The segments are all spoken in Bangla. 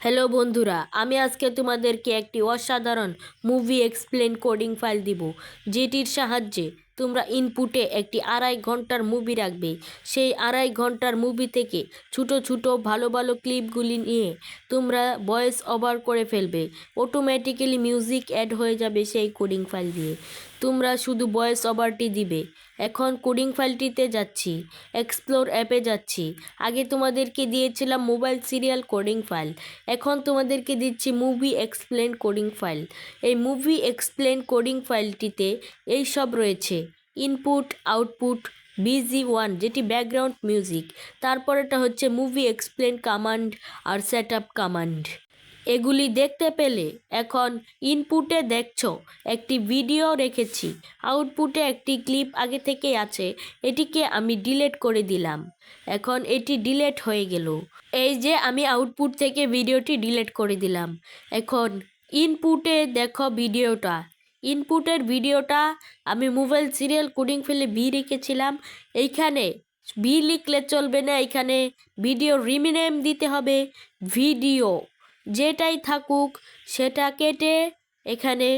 হ্যালো বন্ধুরা, আমি আজকে তোমাদেরকে একটি অসাধারণ মুভি এক্সপ্লেন কোডিং ফাইল দিব, যেটির সাহায্যে তোমরা ইনপুটে একটি 2.5 ঘন্টার মুভি রাখবে। সেই 2.5 ঘন্টার মুভি থেকে ছোটো ছোটো ভালো ভালো ক্লিপগুলি নিয়ে তোমরা ভয়েস ওভার করে ফেলবে। অটোমেটিক্যালি মিউজিক অ্যাড হয়ে যাবে সেই কোডিং ফাইল দিয়ে। তোমরা শুধু ভয়েস ওভারটি দিবে। এখন কোডিং ফাইলটিতে যাচ্ছি, এক্সপ্লোর অ্যাপে যাচ্ছি। আগে তোমাদেরকে দিয়েছিলাম মোবাইল সিরিয়াল কোডিং ফাইল, এখন তোমাদেরকে দিচ্ছি মুভি এক্সপ্লেন কোডিং ফাইল। এই মুভি এক্সপ্লেন কোডিং ফাইলটিতে এই সব রয়েছে: ইনপুট, আউটপুট, BG1 যেটি ব্যাকগ্রাউন্ড মিউজিক, তারপরেটা হচ্ছে মুভি এক্সপ্লেন কমান্ড আর সেট আপ কমান্ড। এগুলি দেখতে পেলে এখন ইনপুটে দেখছো একটি ভিডিও রেখেছি, আউটপুটে একটি ক্লিপ আগে থেকেই আছে, এটিকে আমি ডিলিট করে দিলাম। এখন এটি ডিলিট হয়ে গেল। এই যে আমি আউটপুট থেকে ভিডিওটি ডিলিট করে দিলাম। এখন ইনপুটে দেখো ভিডিওটা, ইনপুটের ভিডিওটা আমি মোবাইল সিরিয়াল কোডিং ফেলে বি রেখেছিলাম। এইখানে বি লিখলে চলবে না, এখানে ভিডিও রিনেম দিতে হবে। ভিডিও যেটাই থাকুক সেটা কেটে এখানে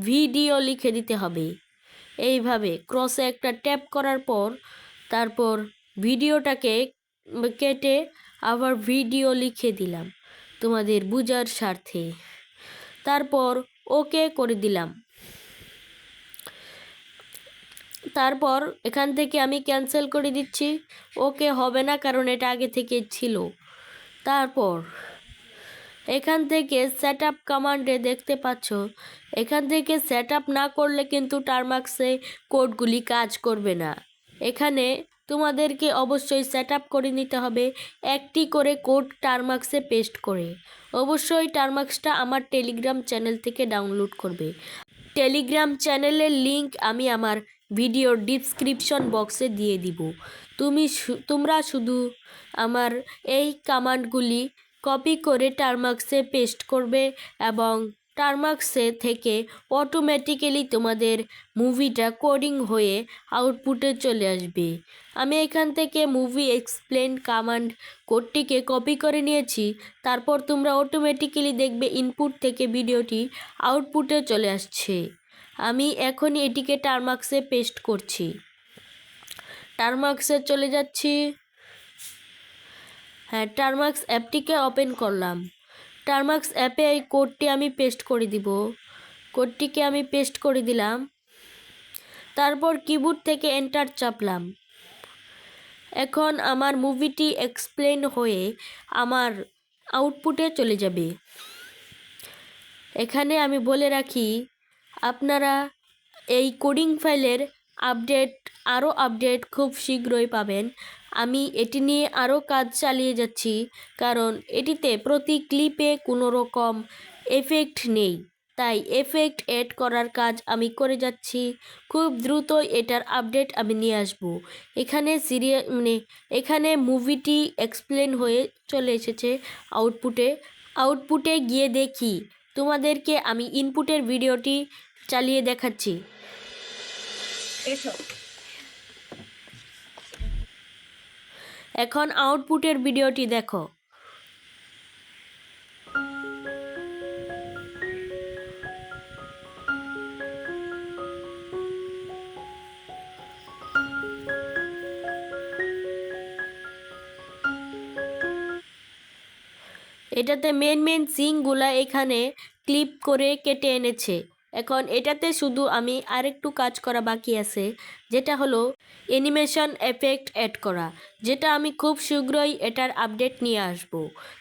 ভিডিও লিখে দিতে হবে। এইভাবে ক্রসে একটা ট্যাপ করার পর তারপর ভিডিওটাকে কেটে আবার ভিডিও লিখে দিলাম তোমাদের বোঝার স্বার্থে। তারপর ওকে করে দিলাম। তারপর এখান থেকে আমি ক্যান্সেল করে দিচ্ছি, ওকে হবে না কারণ এটা আগে থেকে ছিল। তারপর এখান থেকে সেট আপ কমান্ডে দেখতে পাচ্ছ, এখান থেকে সেট আপ না করলে কিন্তু টারমাক্সে কোডগুলি কাজ করবে না। এখানে তোমাদেরকে অবশ্যই সেট আপ করে নিতে হবে একটি করে কোড টারমাক্সে পেস্ট করে। অবশ্যই টারমাক্সটা আমার টেলিগ্রাম চ্যানেল থেকে ডাউনলোড করবে। টেলিগ্রাম চ্যানেলের লিংক আমি আমার ভিডিওর ডিসক্রিপশন বক্সে দিয়ে দিব। তোমরা শুধু আমার এই কমান্ডগুলি কপি করে টারমাক্সে পেস্ট করবে এবং টারমাক্সে থেকে অটোমেটিক্যালি তোমাদের মুভিটা কোডিং হয়ে আউটপুটে চলে আসবে। আমি এখান থেকে মুভি এক্সপ্লেন কমান্ড কোডটিকে কপি করে নিয়েছি। তারপর তোমরা অটোমেটিক্যালি দেখবে ইনপুট থেকে ভিডিওটি আউটপুটে চলে আসছে। আমি এখনই এটিকে টারমাক্সে পেস্ট করছি। টারমাক্সে চলে যাচ্ছি। হ্যাঁ, টারমাক্স অ্যাপটিকে ওপেন করলাম। টারমাক্স অ্যাপে এই কোডটি আমি পেস্ট করে দিব। কোডটিকে আমি পেস্ট করে দিলাম। তারপর কিবোর্ড থেকে এন্টার চাপলাম। এখন আমার মুভিটি এক্সপ্লেন হয়ে আমার আউটপুটে চলে যাবে। এখানে আমি বলে রাখি, আপনারা এই কোডিং ফাইলের আরও আপডেট খুব শীঘ্রই পাবেন। আমি এটি নিয়ে আরও কাজ চালিয়ে যাচ্ছি, কারণ এটিতে প্রতি ক্লিপে কোনো রকম এফেক্ট নেই, তাই এফেক্ট অ্যাড করার কাজ আমি করে যাচ্ছি। খুব দ্রুত এটার আপডেট আমি নিয়ে আসব। এখানে এখানে মুভিটি এক্সপ্লেন হয়ে চলে এসেছে আউটপুটে গিয়ে দেখি তোমাদেরকে আমি ইনপুটের ভিডিওটি চালিয়ে দেখাচ্ছি। এখন আউটপুটের ভিডিওটি দেখো। এটাতে মেন সিনগুলা এখানে ক্লিপ করে কেটে এনেছে। এখন এটাতে শুধু আমি আরেকটু কাজ করা বাকি আছে, যেটা হলো অ্যানিমেশন এফেক্ট অ্যাড করা, যেটা আমি খুব শীঘ্রই এটার আপডেট নিয়ে আসব।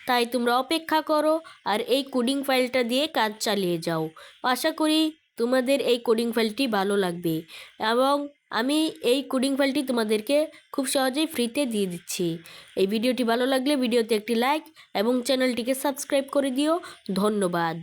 তাই তোমরা অপেক্ষা করো আর এই কোডিং ফাইলটা দিয়ে কাজ চালিয়ে যাও। আশা করি তোমাদের এই কোডিং ফাইলটি ভালো লাগবে এবং আমি এই কোডিং ফাইলটি তোমাদেরকে খুব সহজেই ফ্রিতে দিয়ে দিচ্ছি। এই ভিডিওটি ভালো লাগলে ভিডিওতে একটি লাইক এবং চ্যানেলটিকে সাবস্ক্রাইব করে দিও। ধন্যবাদ।